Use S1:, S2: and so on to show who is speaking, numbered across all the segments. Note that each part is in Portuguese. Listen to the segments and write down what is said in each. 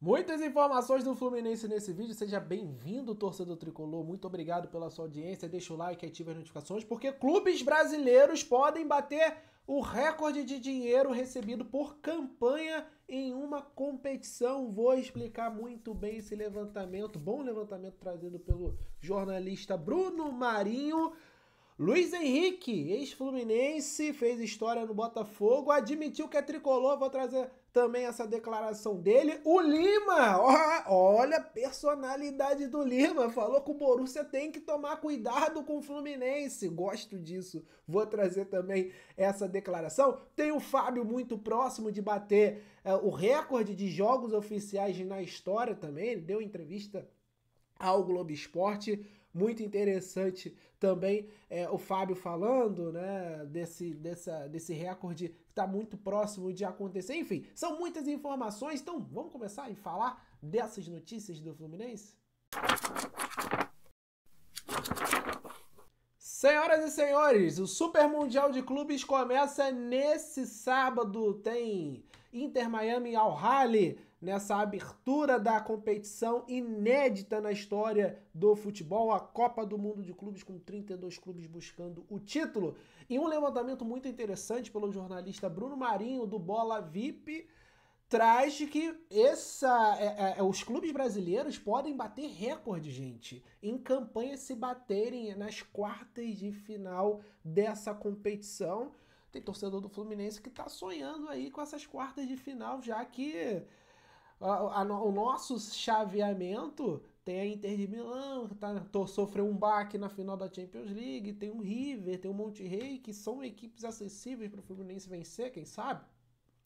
S1: Muitas informações do Fluminense nesse vídeo. Seja bem-vindo, torcedor tricolor. Muito obrigado pela sua audiência. Deixa o like e ativa as notificações, porque clubes brasileiros podem bater o recorde de dinheiro recebido por campanha em uma competição. Vou explicar muito bem esse levantamento. Bom levantamento trazido pelo jornalista Bruno Marinho. Luiz Henrique, ex-fluminense, fez história no Botafogo, admitiu que é tricolor. Vou trazer também essa declaração dele. O Lima, olha a personalidade do Lima, falou que o Borussia tem que tomar cuidado com o Fluminense. Gosto disso. Vou trazer também essa declaração. Tem o Fábio muito próximo de bater o recorde de jogos oficiais na história também. Ele deu entrevista ao Globo Esporte. Muito interessante também o Fábio falando, né, desse recorde que está muito próximo de acontecer. Enfim, são muitas informações, então vamos começar a falar dessas notícias do Fluminense? Senhoras e senhores, o Super Mundial de Clubes começa nesse sábado. Tem Inter Miami e Al Ahly nessa abertura da competição inédita na história do futebol, a Copa do Mundo de Clubes, com 32 clubes buscando o título. E um levantamento muito interessante pelo jornalista Bruno Marinho, do Bola VIP, traz de que os clubes brasileiros podem bater recorde, gente, em campanhas se baterem nas quartas de final dessa competição. Tem torcedor do Fluminense que tá sonhando aí com essas quartas de final, já que o nosso chaveamento tem a Inter de Milão, que sofreu um baque na final da Champions League, tem o River, tem o Monterrey, que são equipes acessíveis para o Fluminense vencer, quem sabe?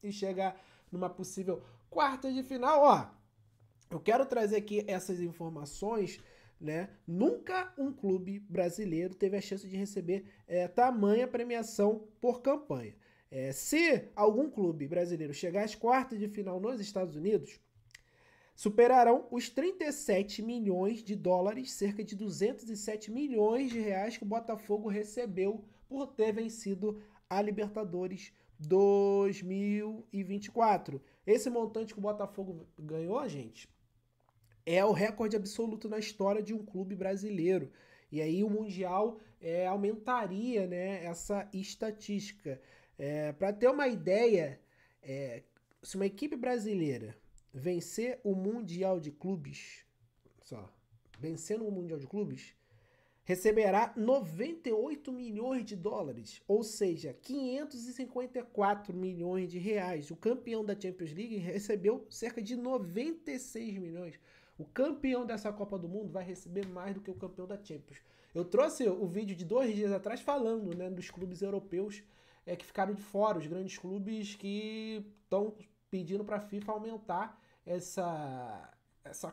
S1: E chegar numa possível quarta de final. Ó, eu quero trazer aqui essas informações, né? Nunca um clube brasileiro teve a chance de receber tamanha premiação por campanha. Se algum clube brasileiro chegar às quartas de final nos Estados Unidos, superarão os 37 milhões de dólares, cerca de 207 milhões de reais que o Botafogo recebeu por ter vencido a Libertadores 2024. Esse montante que o Botafogo ganhou, gente, é o recorde absoluto na história de um clube brasileiro. E aí o Mundial aumentaria, né, essa estatística. Para ter uma ideia, se uma equipe brasileira vencer o Mundial de Clubes, vencendo o Mundial de Clubes, receberá 98 milhões de dólares, ou seja, 554 milhões de reais. O campeão da Champions League recebeu cerca de 96 milhões. O campeão dessa Copa do Mundo vai receber mais do que o campeão da Champions. Eu trouxe o vídeo de 2 dias atrás falando, né, dos clubes europeus que ficaram de fora, os grandes clubes que estão pedindo para a FIFA aumentar essa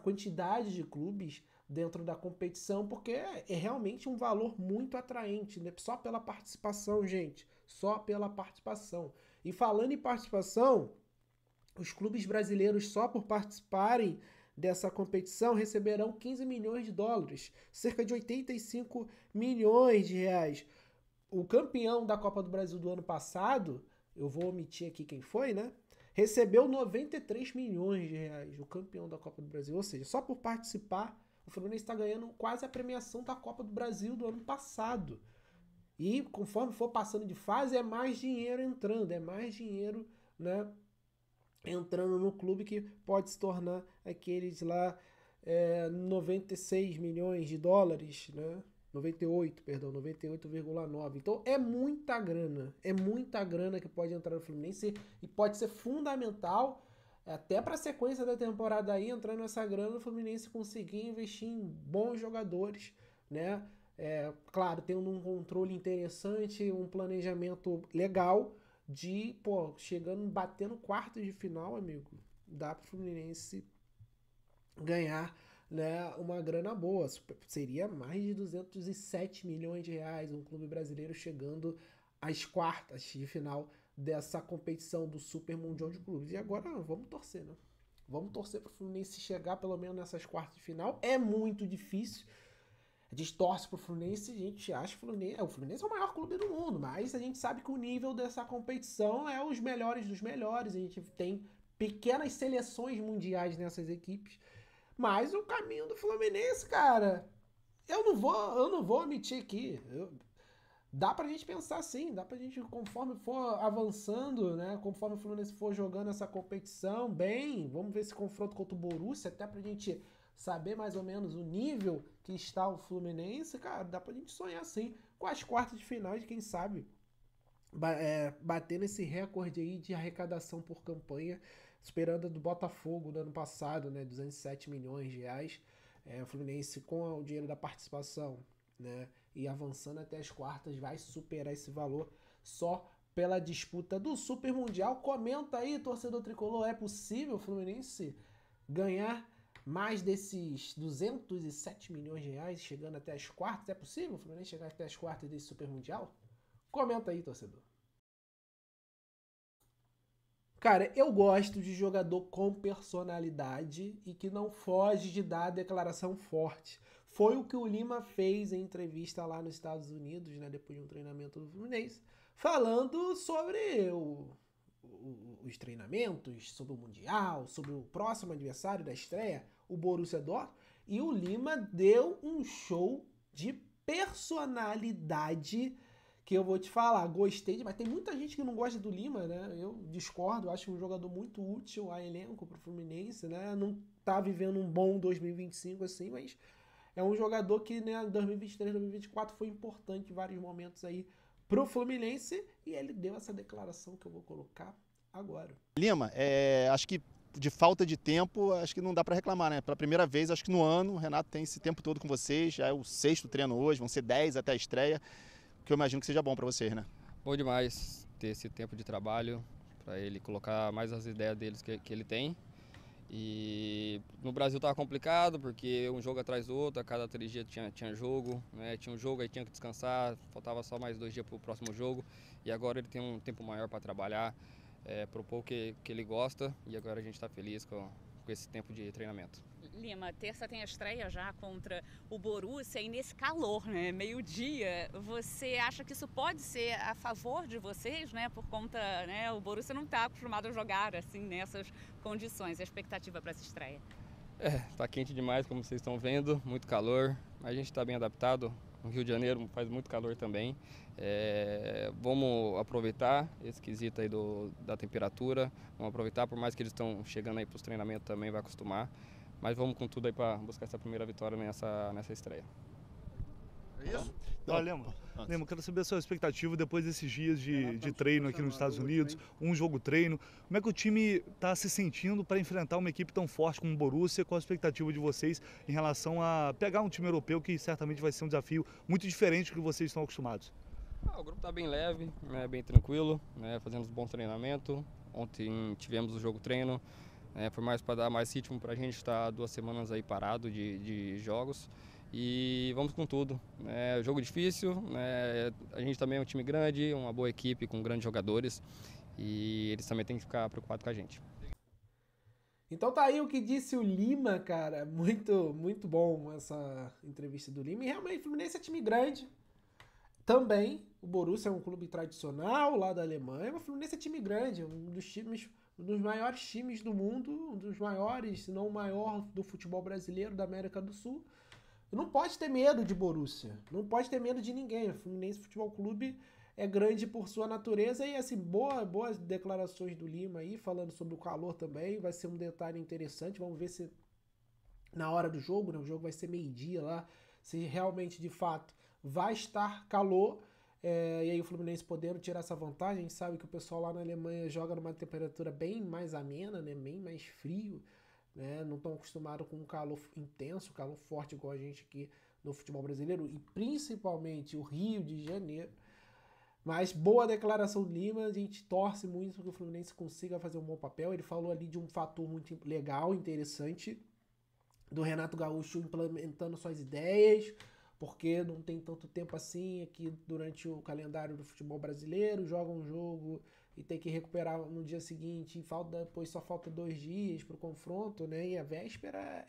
S1: quantidade de clubes dentro da competição, porque é realmente um valor muito atraente, né? Só pela participação, gente, só pela participação. E falando em participação, os clubes brasileiros, só por participarem dessa competição, receberão 15 milhões de dólares, cerca de 85 milhões de reais. O campeão da Copa do Brasil do ano passado, eu vou omitir aqui quem foi, né? Recebeu 93 milhões de reais, o campeão da Copa do Brasil. Ou seja, só por participar, o Fluminense está ganhando quase a premiação da Copa do Brasil do ano passado. E conforme for passando de fase, é mais dinheiro entrando, é mais dinheiro, né, entrando no clube, que pode se tornar aqueles lá 96 milhões de dólares, né? 98, perdão, 98,9. Então é muita grana que pode entrar no Fluminense e pode ser fundamental até para a sequência da temporada aí, entrando essa grana, o Fluminense conseguir investir em bons jogadores, né? Claro, tendo um controle interessante, um planejamento legal de, chegando, batendo quartos de final, amigo, dá para o Fluminense ganhar, né, uma grana boa. Seria mais de 207 milhões de reais um clube brasileiro chegando às quartas de final dessa competição do Super Mundial de Clubes. E agora vamos torcer, né? Vamos torcer para o Fluminense chegar pelo menos nessas quartas de final. É muito difícil. A gente torce pro Fluminense, a gente acha que o Fluminense é o maior clube do mundo, mas a gente sabe que o nível dessa competição é os melhores dos melhores. A gente tem pequenas seleções mundiais nessas equipes. Mas o caminho do Fluminense, cara, eu não vou omitir aqui. Dá pra gente pensar assim, dá pra gente, conforme for avançando, né? Conforme o Fluminense for jogando essa competição bem, vamos ver esse confronto contra o Borussia, até pra gente saber mais ou menos o nível que está o Fluminense, cara, dá pra gente sonhar sim com as quartas de final de quem sabe batendo esse recorde aí de arrecadação por campanha, superando a do Botafogo no ano passado, né? 207 milhões de reais. O Fluminense com o dinheiro da participação, né? E avançando até as quartas, vai superar esse valor só pela disputa do Super Mundial. Comenta aí, torcedor tricolor, é possível o Fluminense ganhar mais desses 207 milhões de reais, chegando até as quartas? É possível o Fluminense chegar até as quartas desse Super Mundial? Comenta aí, torcedor. Cara, eu gosto de jogador com personalidade e que não foge de dar declaração forte. Foi o que o Lima fez em entrevista lá nos Estados Unidos, né, depois de um treinamento do Fluminense, falando sobre os treinamentos, sobre o Mundial, sobre o próximo adversário da estreia, o Borussia Dortmund, e o Lima deu um show de personalidade que eu vou te falar, gostei demais. Tem muita gente que não gosta do Lima, né? Eu discordo, acho um jogador muito útil a elenco pro Fluminense, né? Não tá vivendo um bom 2025 assim, mas é um jogador que, né, 2023, 2024 foi importante em vários momentos aí pro Fluminense e ele deu essa declaração que eu vou colocar agora.
S2: Lima, acho que de falta de tempo, acho que não dá para reclamar, né? Pela primeira vez, acho que no ano, o Renato tem esse tempo todo com vocês, já é o 6º treino hoje, vão ser 10 até a estreia, que eu imagino que seja bom para vocês, né?
S3: Bom demais ter esse tempo de trabalho para ele colocar mais as ideias deles que ele tem. E no Brasil estava complicado porque um jogo atrás do outro, a cada 3 dias tinha jogo, né? Tinha um jogo, aí tinha que descansar, faltava só mais 2 dias para o próximo jogo. E agora ele tem um tempo maior para trabalhar, propor o que ele gosta, e agora a gente está feliz com esse tempo de treinamento.
S4: Lima, terça tem a estreia já contra o Borussia e nesse calor, né, meio-dia, você acha que isso pode ser a favor de vocês, né, por conta, né, o Borussia não está acostumado a jogar assim nessas condições, a expectativa para essa estreia?
S3: Tá quente demais, como vocês estão vendo, muito calor, mas a gente está bem adaptado. No Rio de Janeiro faz muito calor também. Vamos aproveitar esse quesito aí da temperatura, vamos aproveitar, por mais que eles estão chegando aí para os treinamentos também, vai acostumar. Mas vamos com tudo aí para buscar essa primeira vitória nessa estreia.
S5: É isso? Lema, quero saber a sua expectativa depois desses dias de treino aqui nos Estados Unidos, um jogo treino. Como é que o time está se sentindo para enfrentar uma equipe tão forte como o Borussia? Qual a expectativa de vocês em relação a pegar um time europeu que certamente vai ser um desafio muito diferente do que vocês estão acostumados?
S3: O grupo está bem leve, né, bem tranquilo, né, fazendo um bom treinamento. Ontem tivemos o jogo treino. Foi mais para dar mais ritmo para a gente estar 2 semanas aí parado de jogos e vamos com tudo. Jogo difícil, a gente também é um time grande, uma boa equipe com grandes jogadores e eles também têm que ficar preocupados com a gente.
S1: Então tá aí o que disse o Lima, cara, muito, muito bom essa entrevista do Lima, e realmente o Fluminense é time grande. Também, o Borussia é um clube tradicional lá da Alemanha, mas o Fluminense é time grande, um dos maiores times do mundo, um dos maiores, se não o maior do futebol brasileiro da América do Sul. Não pode ter medo de Borussia, não pode ter medo de ninguém. O Fluminense Futebol Clube é grande por sua natureza e assim, boas declarações do Lima aí, falando sobre o calor também, vai ser um detalhe interessante, vamos ver se na hora do jogo, né, o jogo vai ser meio-dia lá, se realmente de fato vai estar calor. E aí o Fluminense podendo tirar essa vantagem. A gente sabe que o pessoal lá na Alemanha joga numa temperatura bem mais amena, né? Bem mais frio, né? Não estão acostumados com um calor intenso, calor forte igual a gente aqui no futebol brasileiro, e principalmente o Rio de Janeiro. Mas boa declaração do Lima, a gente torce muito para que o Fluminense consiga fazer um bom papel. Ele falou ali de um fator muito legal, interessante, do Renato Gaúcho implementando suas ideias, porque não tem tanto tempo assim aqui durante o calendário do futebol brasileiro, joga um jogo e tem que recuperar no dia seguinte, e depois só falta 2 dias para o confronto, né? E a véspera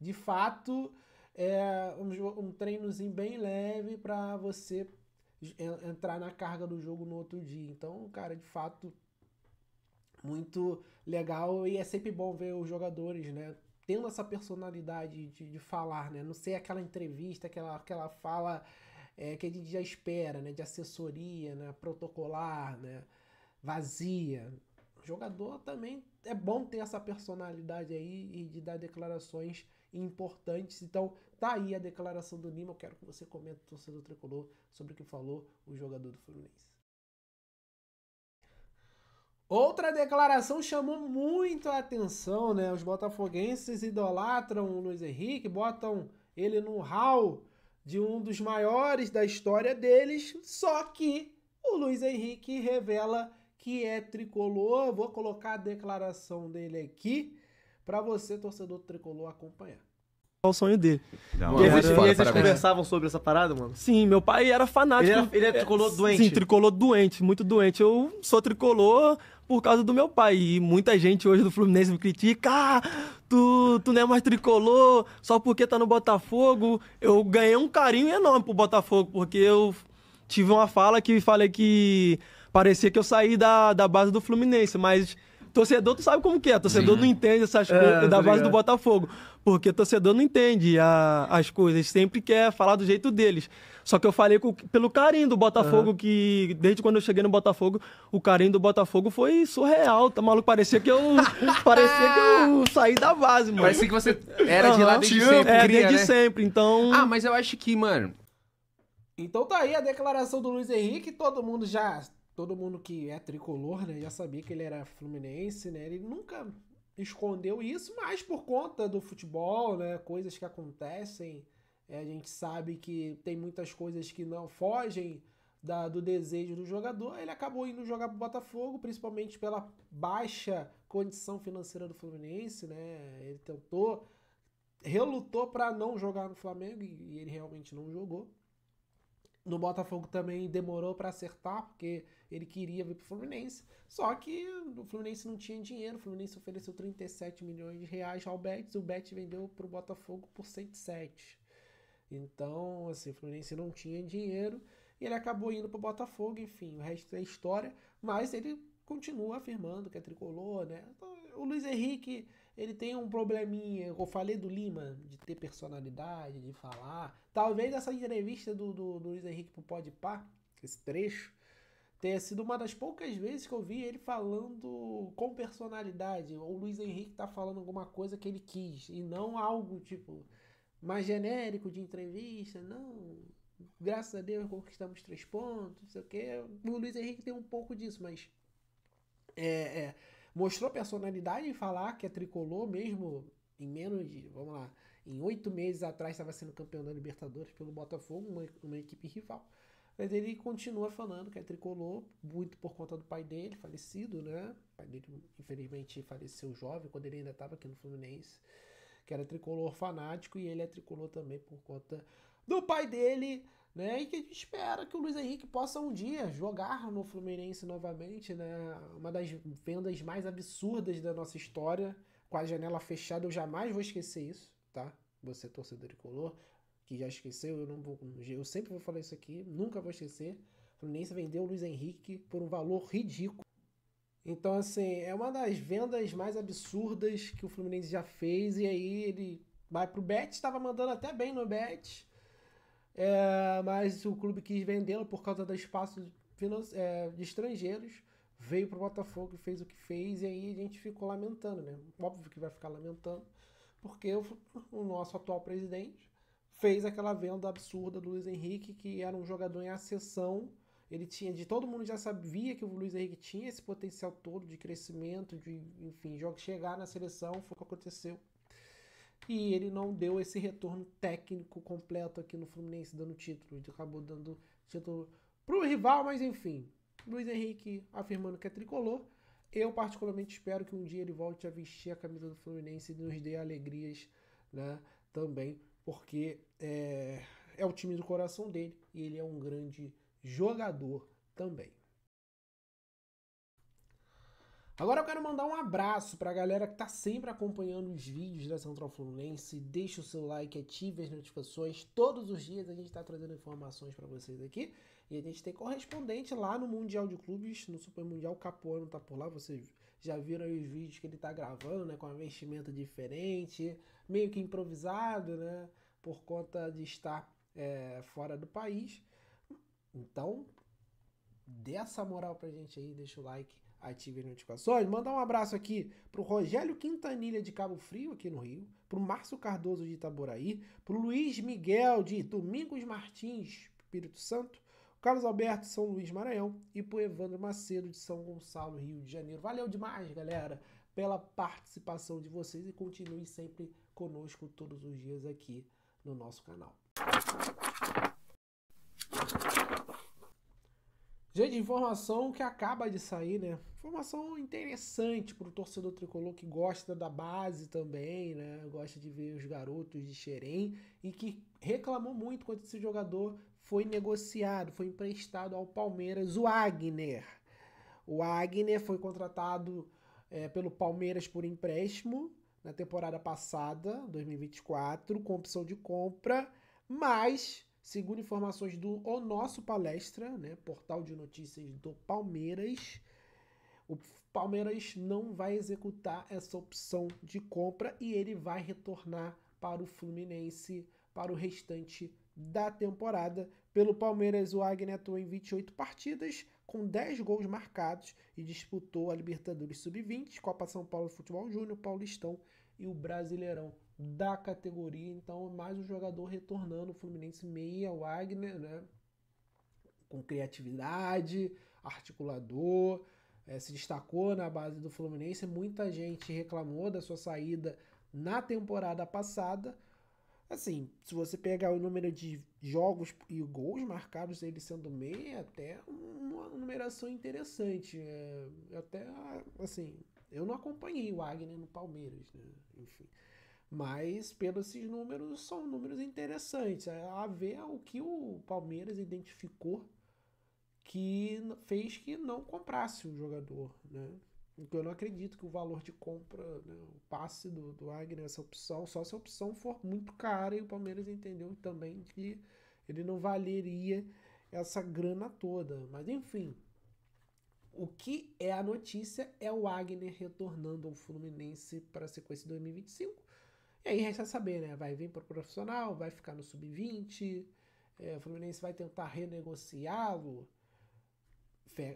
S1: de fato, um treinozinho bem leve para você entrar na carga do jogo no outro dia. Então, cara, de fato, muito legal e é sempre bom ver os jogadores, né, tendo essa personalidade de falar, né, não ser aquela entrevista, aquela fala que a gente já espera, né, de assessoria, né, protocolar, né, vazia. O jogador também é bom ter essa personalidade aí e de dar declarações importantes. Então, tá aí a declaração do Lima. Eu quero que você comente, torcedor tricolor, sobre o que falou o jogador do Fluminense. Outra declaração chamou muito a atenção, né? Os botafoguenses idolatram o Luiz Henrique, botam ele no hall de um dos maiores da história deles, só que o Luiz Henrique revela que é tricolor. Vou colocar a declaração dele aqui para você, torcedor tricolor, acompanhar.
S6: O sonho dele.
S7: E vocês conversavam sobre essa parada, mano?
S6: Sim, meu pai era fanático.
S7: Ele é tricolor doente?
S6: Sim, tricolor doente, muito doente. Eu sou tricolor por causa do meu pai. E muita gente hoje do Fluminense me critica. Ah, tu não é mais tricolor só porque tá no Botafogo. Eu ganhei um carinho enorme pro Botafogo, porque eu tive uma fala que falei que parecia que eu saí da base do Fluminense, mas torcedor, tu sabe como que é. Torcedor não entende essas coisas da base do Botafogo. Porque torcedor não entende as coisas, sempre quer falar do jeito deles. Só que eu falei pelo carinho do Botafogo, que desde quando eu cheguei no Botafogo, o carinho do Botafogo foi surreal, tá maluco? Parecia que eu saí da base, mano.
S8: Parecia que você era de lá desde sempre.
S6: Desde sempre, então...
S8: Ah, mas eu acho que, mano...
S1: Então tá aí a declaração do Luiz Henrique, todo mundo que é tricolor, né, já sabia que ele era fluminense, né, ele nunca escondeu isso, mas por conta do futebol, né, coisas que acontecem, a gente sabe que tem muitas coisas que não fogem do desejo do jogador. Ele acabou indo jogar pro Botafogo, principalmente pela baixa condição financeira do Fluminense, né, ele relutou para não jogar no Flamengo e ele realmente não jogou. No Botafogo também demorou para acertar, porque ele queria vir pro Fluminense. Só que o Fluminense não tinha dinheiro. O Fluminense ofereceu 37 milhões de reais ao Betis. O Betis vendeu pro Botafogo por 107. Então, assim, o Fluminense não tinha dinheiro. E ele acabou indo pro Botafogo. Enfim, o resto é história. Mas ele continua afirmando que é tricolor, né? Então, o Luiz Henrique... ele tem um probleminha, eu falei do Lima, de ter personalidade, de falar. Talvez essa entrevista do Luiz Henrique pro Podpah, esse trecho, tenha sido uma das poucas vezes que eu vi ele falando com personalidade. O Luiz Henrique tá falando alguma coisa que ele quis, e não algo, tipo, mais genérico de entrevista. Não, graças a Deus conquistamos 3 pontos, não sei o quê. O Luiz Henrique tem um pouco disso, mas... mostrou personalidade em falar que é tricolor mesmo em menos de, vamos lá, em 8 meses atrás estava sendo campeão da Libertadores pelo Botafogo, uma equipe rival. Mas ele continua falando que é tricolor, muito por conta do pai dele, falecido, né? O pai dele, infelizmente, faleceu jovem, quando ele ainda estava aqui no Fluminense, que era tricolor fanático, e ele é tricolor também por conta do pai dele, né? E que a gente espera que o Luiz Henrique possa um dia jogar no Fluminense novamente, né? Uma das vendas mais absurdas da nossa história, com a janela fechada. Eu jamais vou esquecer isso, tá? Você, torcedor tricolor, que já esqueceu, eu sempre vou falar isso aqui, nunca vou esquecer. O Fluminense vendeu o Luiz Henrique por um valor ridículo. Então, assim, é uma das vendas mais absurdas que o Fluminense já fez. E aí ele vai pro Betis, estava mandando até bem no Betis. Mas o clube quis vendê-lo por causa do espaço de estrangeiros. Veio pro Botafogo e fez o que fez. E aí a gente ficou lamentando, né? Óbvio que vai ficar lamentando, porque o nosso atual presidente fez aquela venda absurda do Luiz Henrique, que era um jogador em ascensão. Ele tinha, todo mundo já sabia que o Luiz Henrique tinha esse potencial todo de crescimento, de, enfim, chegar na seleção, foi o que aconteceu. E ele não deu esse retorno técnico completo aqui no Fluminense, dando título. Ele acabou dando título pro rival, mas enfim. Luiz Henrique afirmando que é tricolor. Eu particularmente espero que um dia ele volte a vestir a camisa do Fluminense e nos dê alegrias, né, também, porque é o time do coração dele e ele é um grande jogador também. Agora eu quero mandar um abraço pra galera que tá sempre acompanhando os vídeos da Central Fluminense. Deixa o seu like, ative as notificações. Todos os dias a gente tá trazendo informações pra vocês aqui. E a gente tem correspondente lá no Mundial de Clubes, no Super Mundial. O Capuano tá por lá, você já viram aí os vídeos que ele tá gravando, né, com uma vestimenta diferente, meio que improvisado, né, por conta de estar fora do país. Então, dê essa moral pra gente aí, deixa o like, ative as notificações. Mandar um abraço aqui pro Rogério Quintanilha de Cabo Frio, aqui no Rio, pro Márcio Cardoso de Itaboraí, pro Luiz Miguel de Domingos Martins, Espírito Santo, o Carlos Alberto de São Luís, Maranhão, e pro Evandro Macedo de São Gonçalo, Rio de Janeiro. Valeu demais, galera, pela participação de vocês e continue sempre conosco todos os dias aqui no nosso canal. Gente, informação que acaba de sair, né? Informação interessante para o torcedor tricolor que gosta da base também, né? Gosta de ver os garotos de Xerém e que reclamou muito quando esse jogador foi negociado, foi emprestado ao Palmeiras, o Wagner. O Wagner foi contratado pelo Palmeiras por empréstimo na temporada passada, 2024, com opção de compra, mas, segundo informações do O Nosso Palestra, né, portal de notícias do Palmeiras, o Palmeiras não vai executar essa opção de compra e ele vai retornar para o Fluminense para o restante da temporada. Pelo Palmeiras, o Wagner atuou em 28 partidas, com 10 gols marcados e disputou a Libertadores Sub-20, Copa São Paulo Futebol Júnior, Paulistão e o Brasileirão da categoria. Então, mais um jogador retornando, o Fluminense meia, o Wagner, né? Com criatividade, articulador, se destacou na base do Fluminense. Muita gente reclamou da sua saída na temporada passada. Assim, se você pegar o número de jogos e gols marcados ele sendo meia, até uma numeração interessante. Até, assim, eu não acompanhei o Wagner no Palmeiras, né? Enfim. Mas, pelos esses números, são números interessantes. A ver o que o Palmeiras identificou que fez que não comprasse o jogador, né? Então, eu não acredito que o valor de compra, né, o passe do Wagner, essa opção, só se a opção for muito cara, e o Palmeiras entendeu também que ele não valeria essa grana toda. Mas, enfim, o que é a notícia é o Wagner retornando ao Fluminense para a sequência de 2025. E aí resta saber, né? Vai vir para o profissional, vai ficar no sub-20, o Fluminense vai tentar renegociá-lo.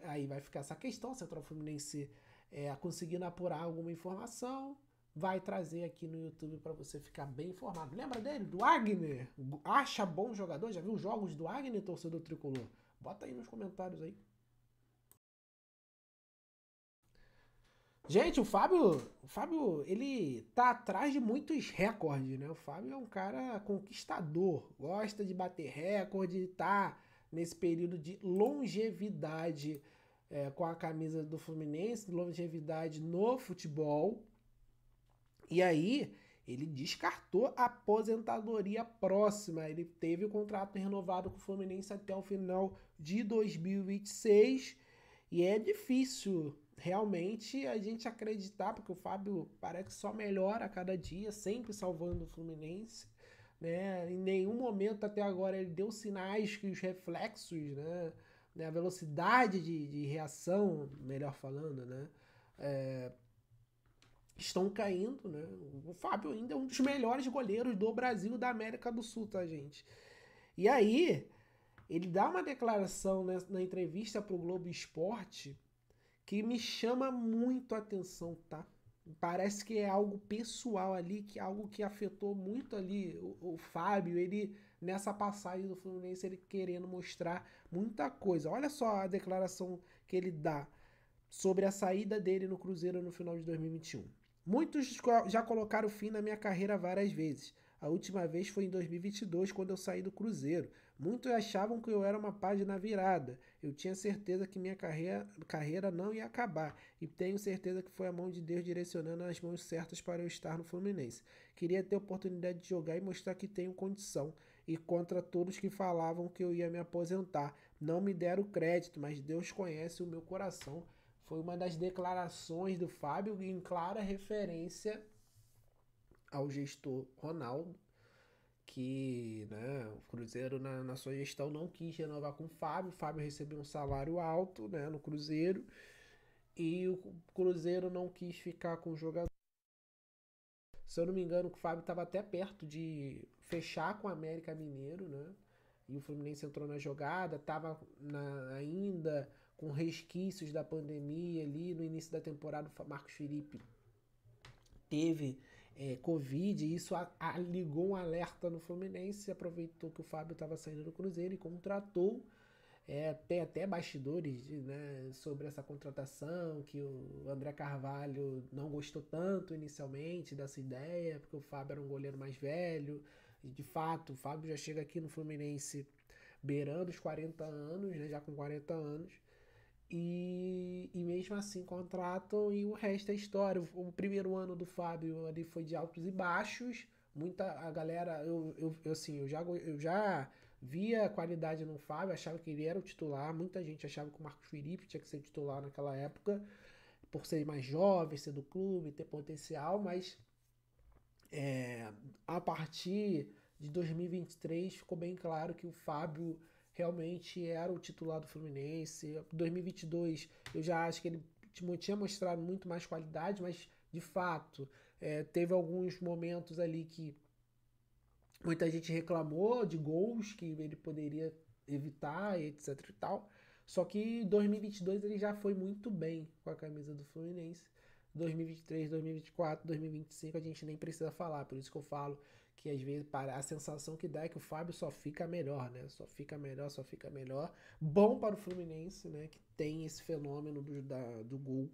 S1: Aí vai ficar essa questão, se o Fluminense conseguindo apurar alguma informação, vai trazer aqui no YouTube para você ficar bem informado. Lembra dele? Do Wagner? Acha bom jogador? Já viu jogos do Wagner, torcedor tricolor? Bota aí nos comentários aí. Gente, o Fábio, ele tá atrás de muitos recordes, né? O Fábio é um cara conquistador, gosta de bater recorde, tá nesse período de longevidade com a camisa do Fluminense, longevidade no futebol. E aí, ele descartou a aposentadoria próxima. Ele teve o contrato renovado com o Fluminense até o final de 2026. E é difícil realmente a gente acreditar, porque o Fábio parece que só melhora a cada dia, sempre salvando o Fluminense, né? Em nenhum momento até agora ele deu sinais que os reflexos, né? A velocidade de reação, melhor falando, né? Estão caindo, né? O Fábio ainda é um dos melhores goleiros do Brasil e da América do Sul, tá, gente? E aí, ele dá uma declaração na entrevista pro Globo Esporte que me chama muito a atenção, tá? Parece que é algo pessoal ali, que é algo que afetou muito ali o Fábio, ele nessa passagem do Fluminense, ele querendo mostrar muita coisa. Olha só a declaração que ele dá sobre a saída dele no Cruzeiro no final de 2021. Muitos já colocaram fim na minha carreira várias vezes. A última vez foi em 2022, quando eu saí do Cruzeiro. Muitos achavam que eu era uma página virada. Eu tinha certeza que minha carreira não ia acabar. E tenho certeza que foi a mão de Deus direcionando as mãos certas para eu estar no Fluminense. Queria ter a oportunidade de jogar e mostrar que tenho condição. E contra todos que falavam que eu ia me aposentar. Não me deram crédito, mas Deus conhece o meu coração. Foi uma das declarações do Fábio em clara referência ao gestor Ronaldo, que, né, o Cruzeiro na sua gestão não quis renovar com o Fábio. O Fábio recebeu um salário alto, né, no Cruzeiro, e o Cruzeiro não quis ficar com o jogador. Se eu não me engano, o Fábio estava até perto de fechar com o América Mineiro, né? E o Fluminense entrou na jogada, estava ainda com resquícios da pandemia ali. No início da temporada, o Marcos Felipe teve Covid, e isso ligou um alerta no Fluminense. Aproveitou que o Fábio estava saindo do Cruzeiro e contratou. Tem até bastidores, né, sobre essa contratação, que o André Carvalho não gostou tanto inicialmente dessa ideia, porque o Fábio era um goleiro mais velho. E de fato, o Fábio já chega aqui no Fluminense beirando os 40 anos, né, já com 40 anos. E mesmo assim contratam, e o resto é história. O primeiro ano do Fábio ali foi de altos e baixos. A galera, eu já via qualidade no Fábio, achava que ele era o titular. Muita gente achava que o Marcos Felipe tinha que ser titular naquela época, por ser mais jovem, ser do clube, ter potencial, mas a partir de 2023 ficou bem claro que o Fábio realmente era o titular do Fluminense. 2022 eu já acho que ele tinha mostrado muito mais qualidade, mas de fato teve alguns momentos ali que muita gente reclamou de gols que ele poderia evitar, etc e tal. Só que em 2022 ele já foi muito bem com a camisa do Fluminense. 2023, 2024, 2025 a gente nem precisa falar. Por isso que eu falo que às vezes a sensação que dá é que o Fábio só fica melhor, né? Só fica melhor, só fica melhor. Bom para o Fluminense, né? Que tem esse fenômeno do gol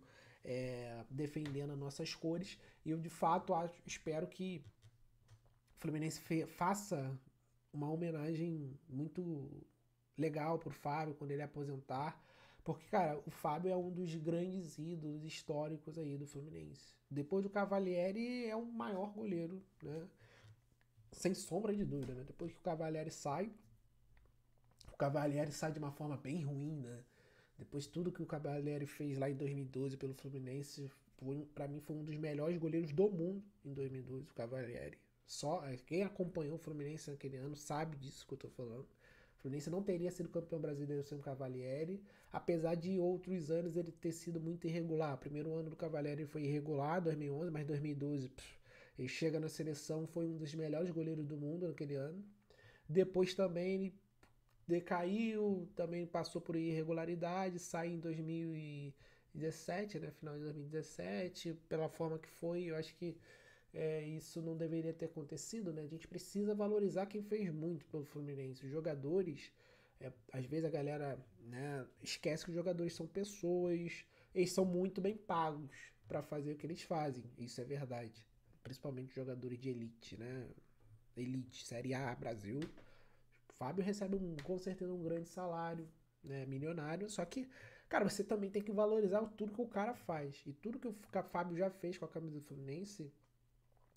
S1: defendendo as nossas cores. E eu de fato espero que o Fluminense faça uma homenagem muito legal pro Fábio quando ele aposentar. Porque, cara, o Fábio é um dos grandes ídolos históricos aí do Fluminense. Depois do Cavalieri, é o maior goleiro, né? Sem sombra de dúvida, né? Depois que o Cavalieri sai de uma forma bem ruim, né? Depois de tudo que o Cavalieri fez lá em 2012 pelo Fluminense, pra mim foi um dos melhores goleiros do mundo em 2012, o Cavalieri. Só quem acompanhou o Fluminense naquele ano sabe disso que eu tô falando. O Fluminense não teria sido campeão brasileiro sem o Cavalieri, apesar de outros anos ele ter sido muito irregular. O primeiro ano do Cavalieri foi irregular, 2011, mas 2012 ele chega na seleção, foi um dos melhores goleiros do mundo naquele ano. Depois também ele decaiu, também passou por irregularidade, sai em 2017, né, final de 2017, pela forma que foi. Eu acho que isso não deveria ter acontecido, né? A gente precisa valorizar quem fez muito pelo Fluminense. Os jogadores, às vezes a galera, né, esquece que os jogadores são pessoas, eles são muito bem pagos para fazer o que eles fazem. Isso é verdade. Principalmente os jogadores de elite, né? Elite, Série A, Brasil. O Fábio recebe com certeza um grande salário, né, milionário, só que, cara, você também tem que valorizar tudo que o cara faz. E tudo que o Fábio já fez com a camisa do Fluminense,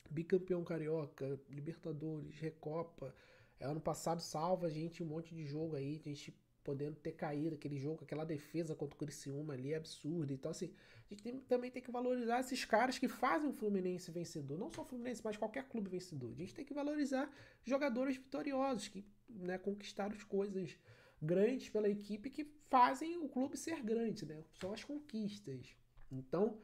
S1: bicampeão carioca, Libertadores, Recopa. Ano passado salva a gente um monte de jogo aí, a gente podendo ter caído aquele jogo, aquela defesa contra o Criciúma ali é absurda. Então, assim, a gente também tem que valorizar esses caras que fazem o Fluminense vencedor. Não só o Fluminense, mas qualquer clube vencedor. A gente tem que valorizar jogadores vitoriosos que, né, conquistaram as coisas grandes pela equipe, que fazem o clube ser grande, né? São as conquistas. Então,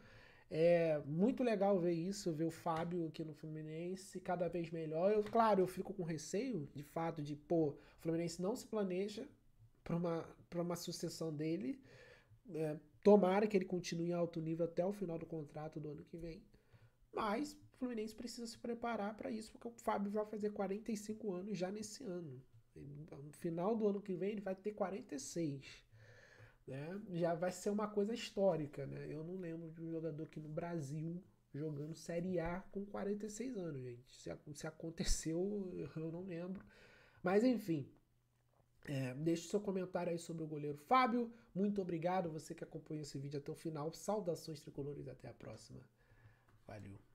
S1: é muito legal ver isso, ver o Fábio aqui no Fluminense cada vez melhor. Claro, eu fico com receio, de fato, o Fluminense não se planeja para uma sucessão dele. Tomara que ele continue em alto nível até o final do contrato do ano que vem. Mas o Fluminense precisa se preparar para isso, porque o Fábio vai fazer 45 anos já nesse ano. No final do ano que vem ele vai ter 46. Né? Já vai ser uma coisa histórica, né? Eu não lembro de um jogador aqui no Brasil jogando Série A com 46 anos, gente. Se aconteceu, eu não lembro. Mas enfim, deixe seu comentário aí sobre o goleiro Fábio. Muito obrigado você que acompanhou esse vídeo até o final. Saudações tricolores, até a próxima. Valeu.